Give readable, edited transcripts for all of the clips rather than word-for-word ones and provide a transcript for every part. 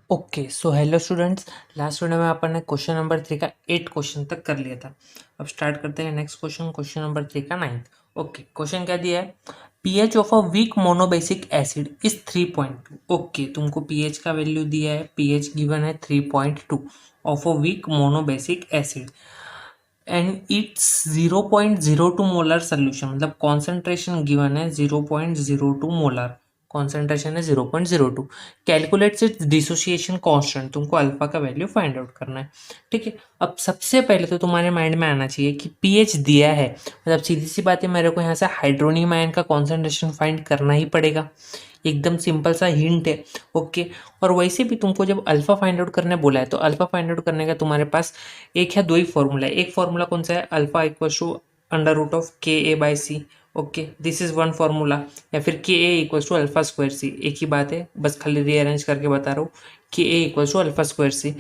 Okay so hello students, last video में अपन ने question number 3 का 8 क्वेश्चन तक कर लिया था। अब स्टार्ट करते हैं नेक्स्ट क्वेश्चन, क्वेश्चन नंबर 3 का 9th। ओके, क्वेश्चन क्या दिया है? PH of a weak monobasic acid is 3.2। Okay, तुमको पीएच का वैल्यू दिया है, पीएच गिवन है 3.2 of a weak monobasic acid and it's 0.02 molar solution, मतलब कॉन्सेंट्रेशन गिवन है 0.02 मोलर, कॉन्सेंट्रेशन है 0.02। कैलकुलेट्स इट्स डिसोसिएशन कांस्टेंट, तुमको अल्फा का वैल्यू फाइंड आउट करना है। ठीक है, अब सबसे पहले तो तुम्हारे माइंड में आना चाहिए कि पीएच दिया है, मतलब सीधी सी बात है, मेरे को यहाँ से हाइड्रोनियम आयन का कॉन्सेंट्रेशन फाइंड करना ही पड़ेगा। एकदम सिंपल सा हिंट है। ओके, और वैसे भी तुमको जब अल्फा फाइंड आउट करने बोला है तो अल्फा फाइंड आउट करने का तुम्हारे पास एक या दो ही फॉर्मूला है। एक फॉर्मूला कौन सा है? Alpha equal to under root of K A by C. Okay, this is one formula. या फिर K A equal to alpha square C, एक ही बात है, बस खाली रीअरेंज करके बता रहा हूँ। के A equal to alpha square सी।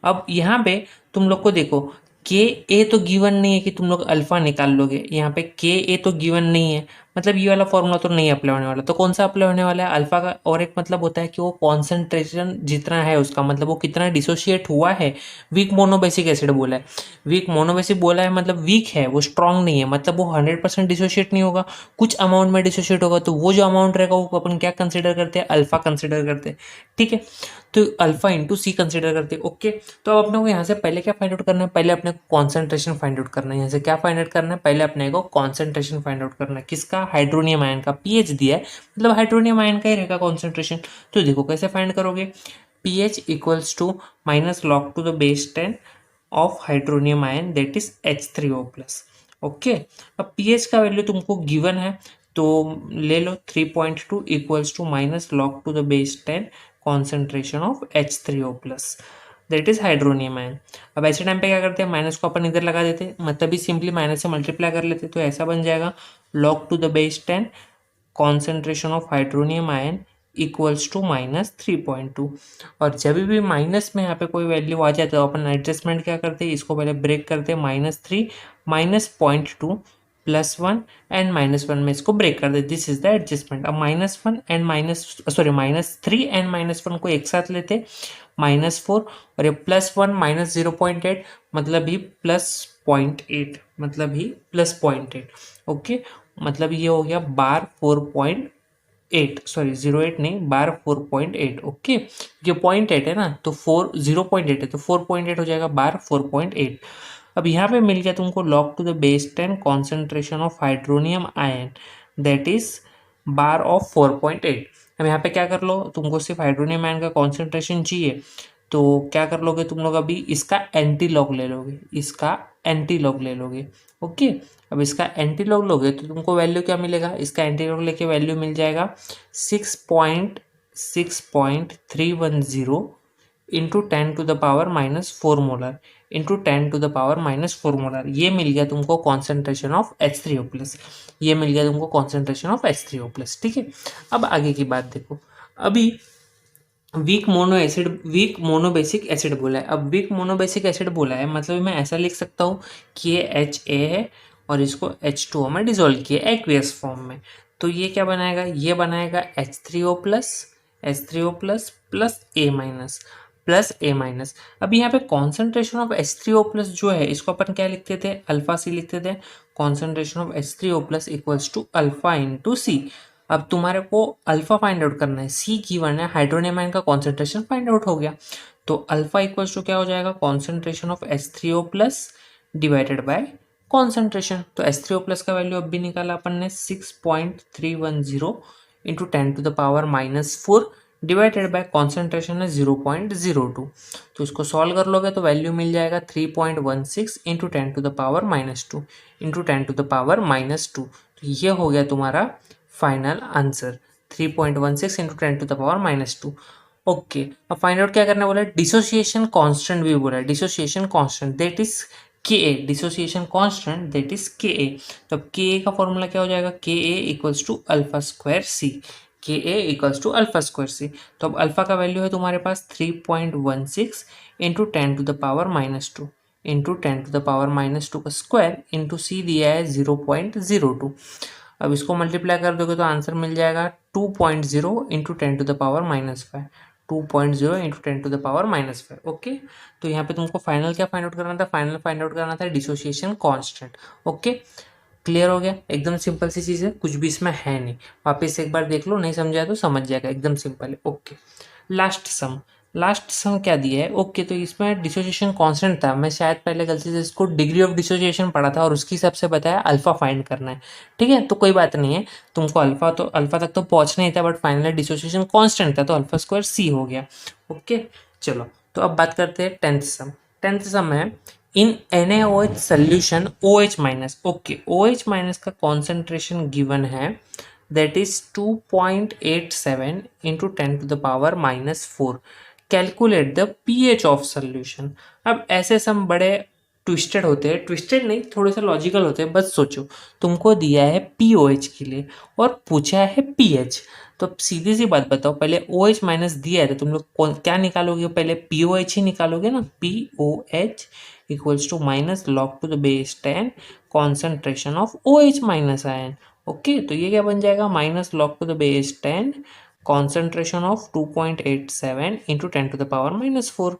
अब यहाँ पे तुम लोग को देखो, के ए तो गिवन नहीं है कि तुम लोग अल्फा निकाल लोगे। यहाँ पे के ए तो गिवन नहीं है, मतलब ये वाला फॉर्मूला तो नहीं अप्लाई होने वाला। तो कौन सा अप्लाई होने वाला है? अल्फा का। और एक मतलब होता है कि वो कॉन्सेंट्रेशन जितना है उसका, मतलब वो कितना डिसोशिएट हुआ है। वीक मोनोबेसिक एसिड बोला है, वीक मोनोबेसिक बोला है, मतलब वीक है, वो स्ट्रांग नहीं है, मतलब वो 100% डिसोशिएट नहीं होगा, कुछ अमाउंट में डिसोशिएट होगा। तो वो जो अमाउंट रहेगा वो अपन क्या कंसिडर करते हैं? अल्फा कंसिडर करते हैं। ठीक है, तो अल्फा इंटू सी कंसिडर करते हैं। ओके, तो अब अपने को यहाँ से पहले क्या फाइंड आउट करना है? पहले अपने को कॉन्सेंट्रेशन फाइंड आउट करना है। यहाँ से क्या फाइंड आउट करना है? पहले अपने को कॉन्सेंट्रेशन फाइंड आउट करना है। किसका? हाइड्रोनियम आयन का। पीएच दिया है, मतलब हाइड्रोनियम आयन का ही रहेगा कॉन्सेंट्रेशन। तो देखो कैसे फाइंड करोगे? PH equals to minus log to the base 10 of hydronium ion, that is H3O plus. Okay, अब पीएच का वैल्यू तुमको गिवन है, तो ले लो 3.2 equals to minus log to the base 10 concentration of H3O plus, that is hydronium ion. अब ऐसे time पे क्या करते हैं? माइनस को अपन इधर लगा देते, मतलब ही सिंपली माइनस से मल्टीप्लाई कर लेते, तो ऐसा बन जाएगा log to the base 10 concentration of hydronium ion equals to -3.2। और जब भी माइनस में यहाँ पे कोई वैल्यू आ जाए तो अपन एडजस्टमेंट क्या करते हैं? इसको पहले ब्रेक करते हैं, -3 -0.2 +1 एंड -1 में इसको ब्रेक कर दे। This is the adjustment. अब -1 एंड -3 एंड -1 को एक साथ लेते, -4, और ये +1 -0.8, मतलब ही +0.8, मतलब ही +0.8। ओके, मतलब ये हो गया बार 4.8, सॉरी 08 नहीं, बार 4.8। ओके, ये 0.8 है ना, तो 0.8 है तो 4.8 हो जाएगा, बार 4.8। अब यहाँ पे मिल गया तुमको log to the base 10 concentration of hydronium ion, that is bar of 4.8। अब यहाँ पे क्या कर लो, तुमको सिर्फ हाइड्रोनियम आयन का कॉन्सेंट्रेशन चाहिए, तो क्या कर लोगे तुम लोग? अभी इसका एंटी लॉग ले लोगे, इसका एंटी लॉग ले लोगे। ओके, अब इसका एंटी लॉग लोगे तो तुमको वैल्यू क्या मिलेगा? इसका एंटी लॉग लेके वैल्यू मिल जाएगा 6.310 इंटू 10⁻⁻4 मोलर, इंटू 10⁻⁻4 मोलर। ये मिल गया तुमको कॉन्सेंट्रेशन ऑफ H3O प्लस, ये मिल गया तुमको कॉन्सेंट्रेशन ऑफ H3O प्लस। ठीक है, अब आगे की बात देखो। अभी वीक मोनोबेसिक एसिड बोला है। अब वीक मोनोबेसिक एसिड बोला है, मतलब मैं ऐसा लिख सकता हूँ कि ये HA है और इसको H2O में डिजोल्व किया एक्वियस फॉर्म में। तो ये क्या बनाएगा? ये बनाएगा H3O plus plus A minus, plus A minus. अब यहाँ पे कॉन्सेंट्रेशन ऑफ H3O प्लस जो है, इसको अपन क्या लिखते थे? अल्फा सी लिखते थे। Concentration of H3O plus equals to alpha into C. अब तुम्हारे को अल्फा फाइंड आउट करना है, सी गिवन है, हाइड्रोनियम आयन का कॉन्सेंट्रेशन फाइंड आउट हो गया। तो अल्फा इक्वल्स टू क्या हो जाएगा? Concentration of H3O plus divided by concentration. तो H3O प्लस का वैल्यू अब भी निकाला अपन ने, 6.310 इंटू 10⁻⁻4 डिवाइडेड बाय कॉन्सेंट्रेशन है 0.02। तो इसको सॉल्व कर लोगे तो वैल्यू मिल जाएगा 3.16 इंटू 10⁻⁻2 इंटू 10⁻⁻2। तो ये हो गया तुम्हारा फाइनल आंसर, 3.16 इंटू 10⁻⁻2। ओके, अब फाइंड आउट क्या करना बोला है? डिसोसिएशन कांस्टेंट भी बोला है, डिसोसिएशन कांस्टेंट दैट इज के ए, डिसोसिएशन कांस्टेंट दैट इज के ए। तो अब के ए का फॉर्मूला क्या हो जाएगा? के ए इक्वल्स टू अल्फा स्क्वायर सी, के ए इक्वल्स टू अल्फा स्क्वायर सी। तो अब अल्फा का वैल्यू है तुम्हारे पास 3.16 इंटू 10⁻⁻2 इंटू 10⁻⁻2 का स्क्वायर इंटू सी दिया है 0.02। अब इसको मल्टीप्लाई कर दोगे तो आंसर मिल जाएगा 2.0 इंटू 10⁻⁻5, 2.0 इंटू 10⁻⁻5। ओके, तो यहाँ पे तुमको फाइनल क्या फाइंड आउट करना था, फाइनल फाइंड आउट करना था डिसोसिएशन कांस्टेंट। ओके, क्लियर हो गया, एकदम सिंपल सी चीज़ है, कुछ भी इसमें है नहीं, वापस से एक बार देख लो, नहीं समझाया तो समझ जाएगा, एकदम सिंपल है। ओके, लास्ट सम क्या दिया है। ओके, तो इसमें डिसोसिएशन कांस्टेंट था, मैं शायद पहले गलती से इसको डिग्री ऑफ डिसोसिएशन पढ़ा था और उसके हिसाब से बताया अल्फा फाइंड करना है। ठीक है, तो कोई बात नहीं है, तुमको अल्फा तक तो पहुंचना ही था, बट फाइनली डिसोसिएशन कांस्टेंट था तो अल्फा स्क्वायर सी हो गया। ओके, चलो तो अब बात करते हैं टेंथ सम है इन NaOH solution OH minus. Okay, OH minus का कॉन्सेंट्रेशन गिवन है, that is 2.87 into 10 to the power -4. Calculate the pH of solution. अब ऐसे सम बड़े ट्विस्टेड होते हैं, ट्विस्टेड नहीं, थोड़े से लॉजिकल होते हैं। बस सोचो, तुमको दिया है POH के लिए और पूछा है pH, तो अब सीधी सी बात बताओ, पहले OH माइनस दिया है तो तुम लोग क्या निकालोगे, पहले POH ही निकालोगे ना। POH equals to minus log to the base 10 concentration of OH minus ion. Okay, तो ये क्या बन जाएगा, minus log to the base 10 concentration of 2.87 into 10 to the power -4।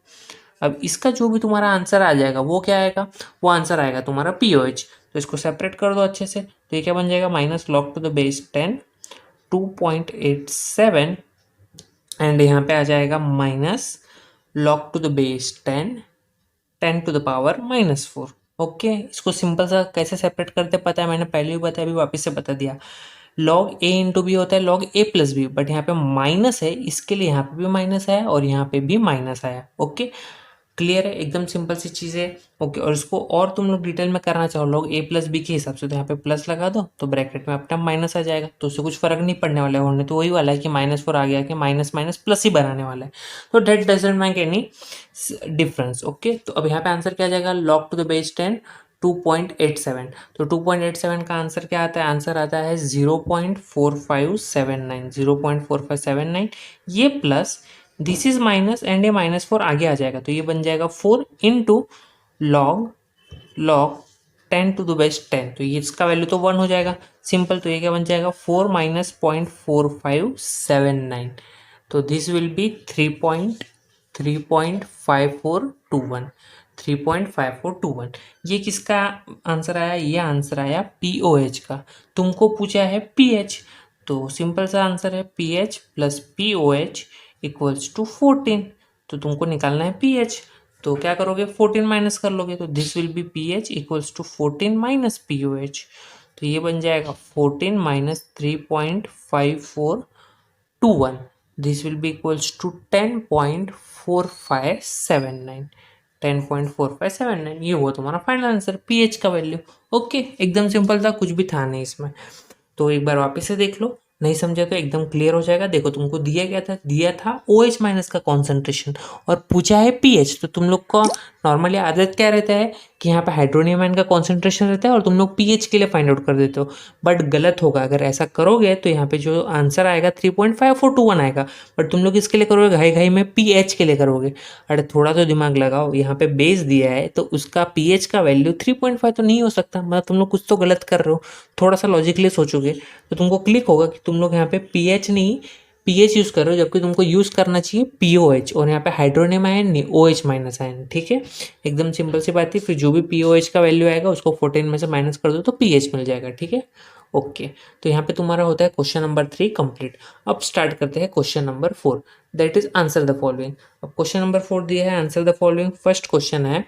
अब इसका जो भी तुम्हारा आंसर आ जाएगा वो क्या आएगा, वो आंसर आएगा तुम्हारा POH। तो इसको सेपरेट कर दो अच्छे से, तो ये क्या बन जाएगा, minus log to the base 10 2.87 and यहाँ पे आ जाएगा minus log to the base 10 to the power -4। Okay, इसको सिंपल सा कैसे सेपरेट करते पता है, मैंने पहले भी बताया, अभी वापस से बता दिया। लॉग ए इंटू बी होता है log a plus b, but यहाँ पे माइनस है, इसके लिए यहाँ पे भी माइनस है और यहाँ पे भी माइनस आया। ओके, क्लियर है, एकदम सिंपल सी चीज़ है। ओके, और इसको और तुम लोग डिटेल में करना चाहो लॉग ए प्लस बी के हिसाब से, तो यहाँ पे प्लस लगा दो तो ब्रैकेट में अपना माइनस आ जाएगा, तो उससे कुछ फर्क नहीं पड़ने वाला है, होने तो वही वाला है कि -4 आ गया कि माइनस माइनस प्लस ही बनाने वाला है, तो that doesn't make any difference. Okay, तो अब यहाँ पे आंसर क्या आ जाएगा, लॉग टू द बेस 10 2.87, तो 2.87 का आंसर क्या आता है, आंसर आता है 0.4579, 0.4579, ये plus this is minus and ये -4 आगे आ जाएगा, तो ये बन जाएगा 4 into log 10 to the base 10, तो ये इसका वैल्यू तो 1 हो जाएगा सिंपल, तो ये क्या बन जाएगा 4 माइनस 0.4579, तो दिस विल बी 3.5421, 3.5421। ये किसका आंसर आया, ये आंसर आया POH का। तुमको पूछा है PH, तो सिंपल सा आंसर है PH plus POH equals to 14, तो तुमको निकालना है PH, तो क्या करोगे 14 माइनस कर लोगे, तो this will be PH equals to 14 minus POH, तो ये बन जाएगा 14 minus 3.5421, this will be equals to 10.4579, 10.4579, ये हुआ तुम्हारा फाइनल आंसर PH का वैल्यू। ओके, एकदम सिंपल था, कुछ भी था नहीं इसमें, तो एक बार वापस से देख लो, नहीं समझा तो एकदम क्लियर हो जाएगा। देखो, तुमको दिया था OH माइनस का कॉन्सेंट्रेशन और पूछा है PH, तो तुम लोग को नॉर्मली आदत क्या रहता है कि यहाँ पे हाइड्रोनियम आयन का कॉन्सेंट्रेशन रहता है और तुम लोग PH के लिए फाइंड आउट कर देते हो, बट गलत होगा। अगर ऐसा करोगे तो यहाँ पे जो आंसर आएगा 3.5421 आएगा, बट तुम लोग इसके लिए करोगे घाई घाई में PH के लिए करोगे। अरे थोड़ा तो दिमाग लगाओ, यहाँ पे बेस दिया है तो उसका PH का वैल्यू 3.5 तो नहीं हो सकता, मतलब तुम लोग कुछ तो गलत कर रहे हो। थोड़ा सा लॉजिकली सोचोगे तो तुमको क्लिक होगा कि तुम लोग यहाँ पे PH नहीं PH यूज़ कर रहे हो, जबकि तुमको यूज़ करना चाहिए POH, और यहाँ पे हाइड्रोनियम आयन नहीं OH माइनस आयन। ठीक है, एकदम सिंपल सी बात है। फिर जो भी POH का वैल्यू आएगा उसको 14 में से माइनस कर दो तो PH मिल जाएगा। ठीक है, ओके, तो यहाँ पे तुम्हारा होता है क्वेश्चन नंबर 3 कंप्लीट। अब स्टार्ट करते हैं question number 4, that is answer the following. अब क्वेश्चन नंबर 4 दिया है, answer the following. First question है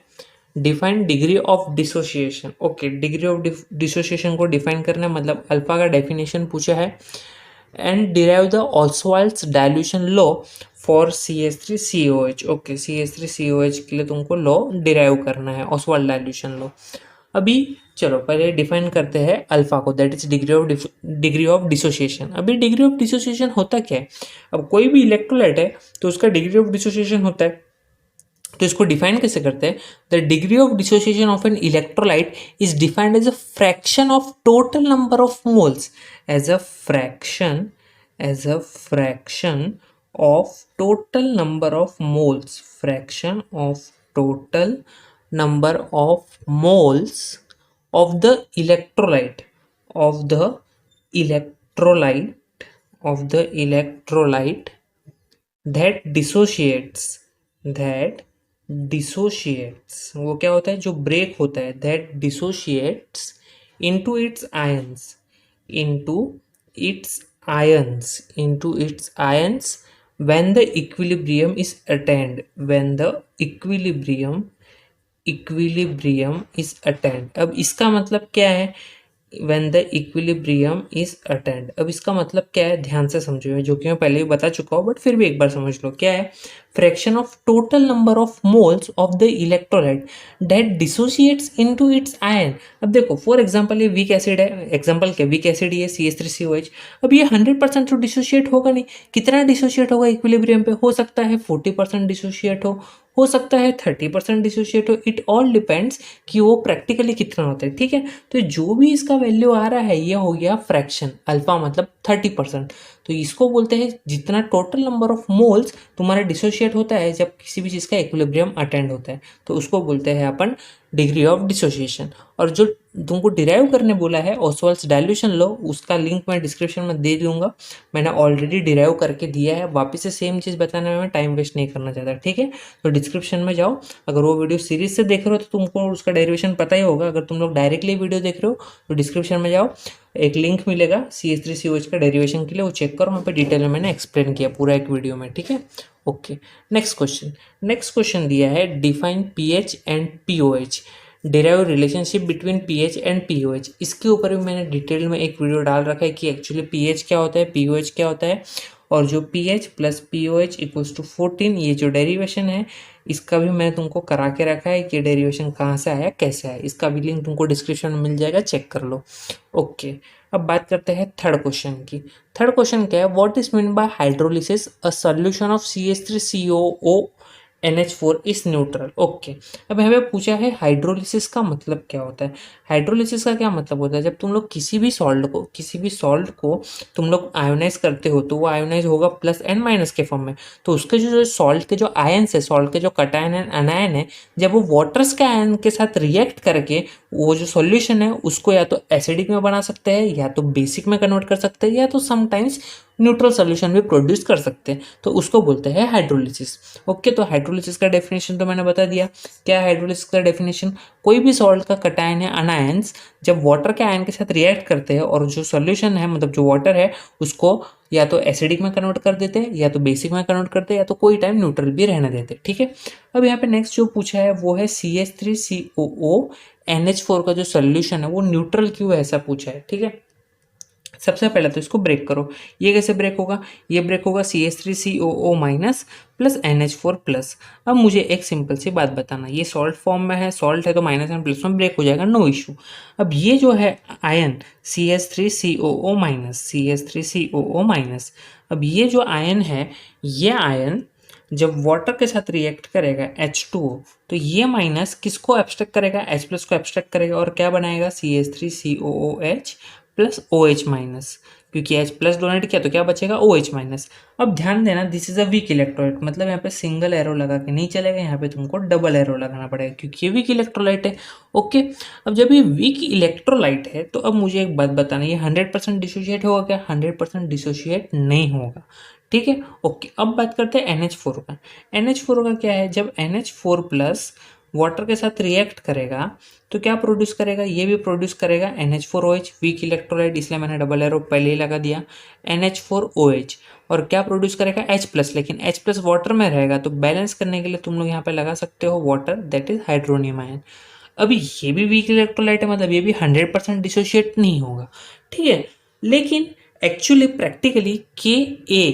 define degree of dissociation. Okay, degree of dissociation को डिफाइन करना है, मतलब अल्फा का डेफिनेशन पूछा है, and derive the Ostwald's dilution law for CH3COH। Okay, CH3COH के लिए तुमको लॉ डिराइव करना है, ऑस्वाल्ड डाइल्यूशन लॉ। अभी चलो पहले डिफाइन करते हैं अल्फा को, that is degree of dissociation. अभी डिग्री ऑफ डिसोसिएशन होता क्या है, अब कोई भी इलेक्ट्रोलाइट है तो उसका डिग्री ऑफ डिसोसिएशन होता है, तो इसको डिफाइन कैसे करते हैं, the degree of dissociation of an electrolyte is defined as a fraction of total number of moles, as a fraction of total number of moles, fraction of total number of moles of the electrolyte, of the electrolyte that dissociates, वो क्या होता है जो break होता है, that dissociates into its ions, into into its ions when the equilibrium is attained, अब इसका मतलब क्या है, when the equilibrium is attained, अब इसका मतलब क्या है, ध्यान से समझो, जो कि मैं पहले भी बता चुका हूँ बट फिर भी एक बार समझ लो क्या है। Fraction of total number of moles of the electrolyte that dissociates into its ion. अब देखो फॉर एग्जांपल ये वीक एसिड है, एग्जांपल क्या, वीक एसिड ये CH3COH। अब ये 100% तो डिसोशिएट होगा नहीं, कितना डिसोशिएट होगा इक्विलिब्रियम पे, हो सकता है 40% डिसोशिएट हो सकता है 30% डिसोशिएट हो, इट ऑल डिपेंड्स कि वो प्रैक्टिकली कितना होता है। ठीक है, तो जो भी इसका वैल्यू आ रहा है ये हो गया फ्रैक्शन, अल्फा मतलब 30%। तो इसको बोलते हैं जितना टोटल नंबर ऑफ मोल्स तुम्हारा डिसोशिएट होता है जब किसी भी चीज़ का इक्विलिब्रियम अटेंड होता है, तो उसको बोलते हैं अपन डिग्री ऑफ डिसोसिएशन। और जो तुमको डिराइव करने बोला है ऑसवाल्ड्स डाइल्यूशन लॉ, उसका लिंक मैं डिस्क्रिप्शन में दे दूंगा, मैंने ऑलरेडी डिराइव करके दिया है, वापस से सेम चीज़ बताने में मैं टाइम वेस्ट नहीं करना चाहता। ठीक है, तो डिस्क्रिप्शन में जाओ, अगर वो वीडियो सीरीज से देख रहे हो तो तुमको उसका डेरिवेशन पता ही होगा, अगर तुम लोग डायरेक्टली वीडियो देख रहे हो तो डिस्क्रिप्शन में जाओ, एक लिंक मिलेगा CH3COH का डेरिवेशन के लिए, वो चेक करो, वहाँ पे डिटेल में मैंने एक्सप्लेन किया पूरा एक वीडियो में। ठीक है, ओके। नेक्स्ट क्वेश्चन दिया है define pH and pOH, derive relationship between pH and pOH. इसके ऊपर भी मैंने डिटेल में एक वीडियो डाल रखा है कि एक्चुअली पीएच क्या होता है, पीओएच क्या होता है, और जो pH plus pOH equals to 14, ये जो डेरिवेशन है इसका भी मैंने तुमको करा के रखा है कि डेरिवेशन कहाँ से आया कैसे आया, इसका भी लिंक तुमको डिस्क्रिप्शन में मिल जाएगा, चेक कर लो। ओके, अब बात करते हैं थर्ड क्वेश्चन की। थर्ड क्वेश्चन क्या है, what is mean by hydrolysis, a solution of CH3COO NH4 is neutral. Okay, अब हमें पूछा है हाइड्रोलिसिस का मतलब क्या होता है। हाइड्रोलिसिस का क्या मतलब होता है, जब तुम लोग किसी भी सॉल्ट को तुम लोग आयोनाइज करते हो तो वो आयोनाइज होगा प्लस एंड माइनस के फॉर्म में, तो उसके जो सॉल्ट के जो आयन्स है, सॉल्ट के जो कटायन एंड अनायन है, जब वो वाटर्स के आयन के साथ रिएक्ट करके वो जो सॉल्यूशन है उसको या तो एसिडिक में बना सकते हैं, या तो बेसिक में कन्वर्ट कर सकते हैं, या तो समटाइम्स न्यूट्रल सॉल्यूशन भी प्रोड्यूस कर सकते हैं, तो उसको बोलते हैं हाइड्रोलिसिस। ओके, तो हाइड्रोलिसिस का डेफिनेशन तो मैंने बता दिया। क्या है हाइड्रोलिसिस का डेफिनेशन, कोई भी सॉल्ट का कटायन है अनायंस जब वाटर के आयन के साथ रिएक्ट करते हैं और जो सॉल्यूशन है मतलब जो वाटर है उसको या तो एसिडिक में कन्वर्ट कर देते हैं, या तो बेसिक में कन्वर्ट करते हैं, या तो कोई टाइम न्यूट्रल भी रहने देते। ठीक है, अब यहाँ पे नेक्स्ट जो पूछा है वो है CH3COO NH4 का जो सोल्यूशन है वो न्यूट्रल क्यों है, ऐसा पूछा है। ठीक है, सबसे पहले तो इसको ब्रेक करो, ये कैसे ब्रेक होगा, ये ब्रेक होगा CH3COO minus plus NH4 plus. अब मुझे एक सिंपल सी बात बताना, ये सॉल्ट फॉर्म में है, सॉल्ट है तो माइनस एंड प्लस में ब्रेक हो जाएगा, नो इशू। अब ये जो है आयन CH3COO माइनस, अब ये जो आयन है, ये आयन जब वाटर के साथ रिएक्ट करेगा H2O, तो ये माइनस किसको एब्स्ट्रैक्ट करेगा, H प्लस को एब्स्ट्रैक्ट करेगा और क्या बनाएगा CH3COOH प्लस OH माइनस, क्योंकि H प्लस डोनेट किया तो क्या बचेगा OH माइनस। अब ध्यान देना this is a weak electrolyte, मतलब यहाँ पे सिंगल एरो लगा के नहीं चलेगा, यहाँ पे तुमको डबल एरो लगाना पड़ेगा क्योंकि ये वीक इलेक्ट्रोलाइट है। ओके, अब जब ये वीक इलेक्ट्रोलाइट है तो अब मुझे एक बात बताना, ये 100% डिसोशिएट होगा क्या, 100% डिसोशिएट नहीं होगा। ठीक है, ओके। अब बात करते हैं NH4 का। NH4 का क्या है, जब NH4 प्लस वाटर के साथ रिएक्ट करेगा तो क्या प्रोड्यूस करेगा, ये भी प्रोड्यूस करेगा NH4OH, वीक इलेक्ट्रोलाइट इसलिए मैंने डबल एरो पहले ही लगा दिया, NH4OH, और क्या प्रोड्यूस करेगा H प्लस, लेकिन H प्लस वाटर में रहेगा तो बैलेंस करने के लिए तुम लोग यहाँ पे लगा सकते हो water, that is hydronium ion. अभी ये भी वीक इलेक्ट्रोलाइट है, मतलब ये भी 100% डिसोशिएट नहीं होगा। ठीक है, लेकिन एक्चुअली प्रैक्टिकली Ka,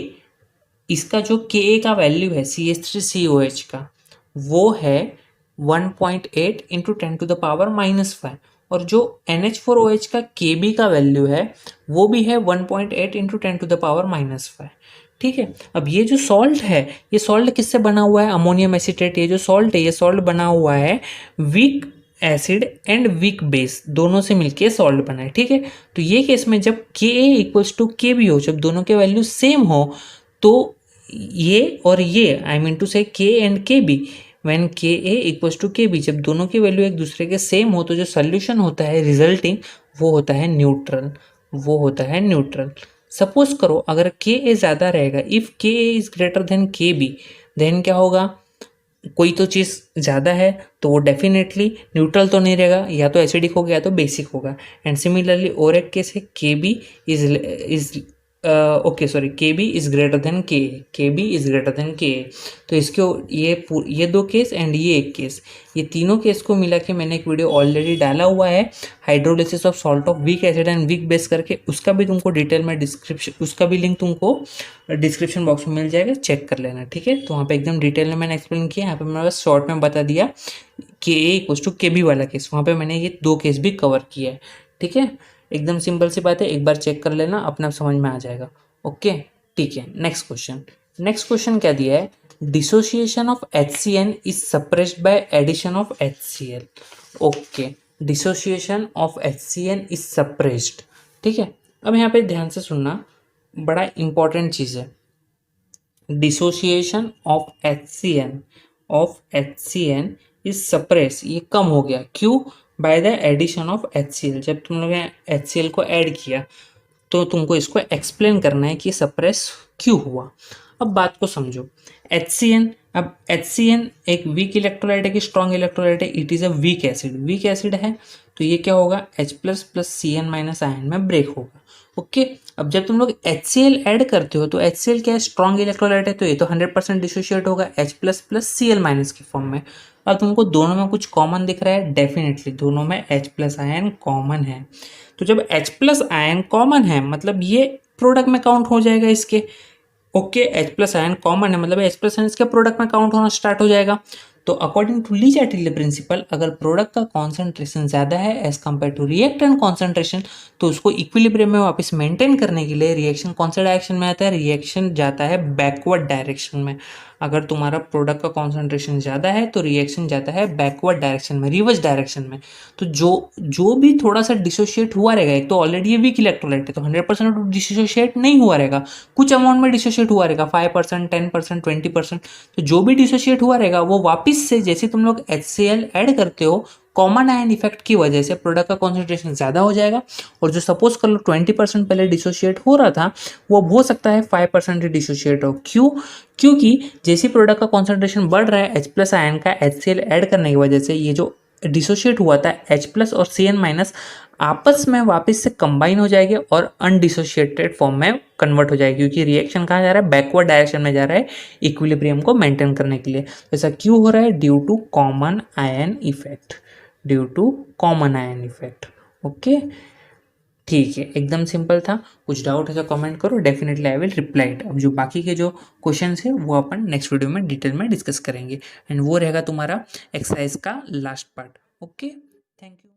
इसका जो Ka का वैल्यू है CH3COH का वो है 1.8 इंटू 10⁻⁻5, और जो NH4OH का Kb का वैल्यू है वो भी है 1.8 इंटू 10⁻⁻5। ठीक है, अब ये जो सॉल्ट है, ये सॉल्ट किससे बना हुआ है, अमोनियम एसीटेट। ये जो सॉल्ट है, ये सॉल्ट बना हुआ है weak acid and weak base दोनों से मिलके सॉल्ट बना है। ठीक है, तो ये केस में जब Ka इक्वल्स टू Kb हो, जब दोनों के वैल्यू सेम हो, तो ये और ये I mean to say K and Kb, when Ka equals to Kb, जब दोनों की वैल्यू एक दूसरे के सेम हो तो जो सोल्यूशन होता है रिजल्टिंग वो होता है न्यूट्रल, वो होता है न्यूट्रल। सपोज करो अगर के ए ज़्यादा रहेगा, इफ़ के ए इज़ ग्रेटर देन के बी, देन क्या होगा, कोई तो चीज़ ज़्यादा है तो वो डेफिनेटली न्यूट्रल तो नहीं रहेगा, या तो एसिडिक होगा या तो बेसिक होगा। एंड सिमिलरली और एक केस है के बी इज ओके सॉरी, के बी इज़ ग्रेटर देन के बी इज़ ग्रेटर देन के। तो इसके ये दो केस एंड ये एक केस, ये तीनों केस को मिला के मैंने एक वीडियो ऑलरेडी डाला हुआ है, hydrolysis of salt of weak acid and weak base करके। उसका भी तुमको डिटेल में उसका भी लिंक तुमको डिस्क्रिप्शन बॉक्स में मिल जाएगा, चेक कर लेना, ठीक है। तो वहाँ पे एकदम डिटेल में मैंने एक्सप्लेन किया, यहाँ पे मैंने बस शॉर्ट में बता दिया कि ए इक्वल्स टू के बी वाला केस, वहाँ पे मैंने ये दो केस भी कवर किया है, ठीक है। एकदम सिंपल सी बात है, एक बार चेक कर लेना, अपना समझ में आ जाएगा। ओके, ठीक है। नेक्स्ट क्वेश्चन क्या दिया है, dissociation of HCN is suppressed by addition of HCl। Okay, dissociation of HCN is suppressed, ठीक है। अब यहाँ पे ध्यान से सुनना, बड़ा इंपॉर्टेंट चीज़ है। Dissociation of HCN is suppress, ये कम हो गया, क्यों, by the addition of HCl। जब तुम लोगों ने HCl को ऐड किया तो तुमको इसको एक्सप्लेन करना है कि सप्रेस क्यों हुआ। अब बात को समझो, HCN, अब HCN एक वीक इलेक्ट्रोलाइट है कि स्ट्रॉन्ग इलेक्ट्रोलाइट है, it is a weak acid है, तो ये क्या होगा, H plus plus CN- ion में ब्रेक होगा। ओके, अब जब तुम लोग HCl ऐड करते हो तो HCl क्या है, स्ट्रॉन्ग इलेक्ट्रोलाइट है, तो ये तो 100% डिसोशिएट होगा H प्लस प्लस Cl- की फॉर्म में। अब तुमको दोनों में कुछ कॉमन दिख रहा है, डेफिनेटली दोनों में H प्लस आयन कॉमन है। तो जब H प्लस आयन कॉमन है मतलब ये प्रोडक्ट में काउंट हो जाएगा इसके। Okay, H plus ion common है मतलब H प्लस आयन इसके प्रोडक्ट में काउंट होना स्टार्ट हो जाएगा। तो according to Le Chatelier principle, अगर प्रोडक्ट का कॉन्सेंट्रेशन ज़्यादा है as compare to reactant concentration, तो उसको इक्विलिब्रियम में वापस मेंटेन करने के लिए रिएक्शन कौन सा डायरेक्शन में आता है, रिएक्शन जाता है बैकवर्ड डायरेक्शन में। अगर तुम्हारा प्रोडक्ट का कॉन्सेंट्रेशन ज़्यादा है तो रिएक्शन जाता है बैकवर्ड डायरेक्शन में, रिवर्स डायरेक्शन में। तो जो भी थोड़ा सा डिसोशिएट हुआ रहेगा, एक तो ऑलरेडी ये वीक इलेक्ट्रोलाइट है तो 100% डिसोशिएट नहीं हुआ रहेगा, कुछ अमाउंट में डिसोशिएट हुआ रहेगा, 5%, 10%, 20%। तो जो भी डिसोशिएट हुआ रहेगा वो वापस से, जैसे तुम लोग HCl ऐड करते हो, कॉमन आयन इफेक्ट की वजह से प्रोडक्ट का कॉन्सेंट्रेशन ज़्यादा हो जाएगा, और जो सपोज कर लो 20% पहले डिसोशिएट हो रहा था वो हो सकता है 5% ही डिसोशिएट हो। क्यों, क्योंकि जैसे प्रोडक्ट का कॉन्सेंट्रेशन बढ़ रहा है H प्लस आयन का HCl ऐड करने की वजह से, ये जो डिसोशिएट हुआ था H प्लस और Cn- आपस में वापस से कंबाइन हो जाएगी और अनडिसोशिएटेड फॉर्म में कन्वर्ट हो जाएगी, क्योंकि रिएक्शन कहाँ जा रहा है, बैकवर्ड डायरेक्शन में जा रहा है इक्विलिब्रियम को मेंटेन करने के लिए। ऐसा क्यों हो रहा है, due to common ion effect. Okay, ठीक है, एकदम सिंपल था। कुछ डाउट है तो कमेंट करो, definitely I will reply it. अब जो बाकी के जो क्वेश्चंस है वो अपन नेक्स्ट वीडियो में डिटेल में डिस्कस करेंगे, एंड वो रहेगा तुम्हारा एक्सरसाइज का last part. Okay, thank you.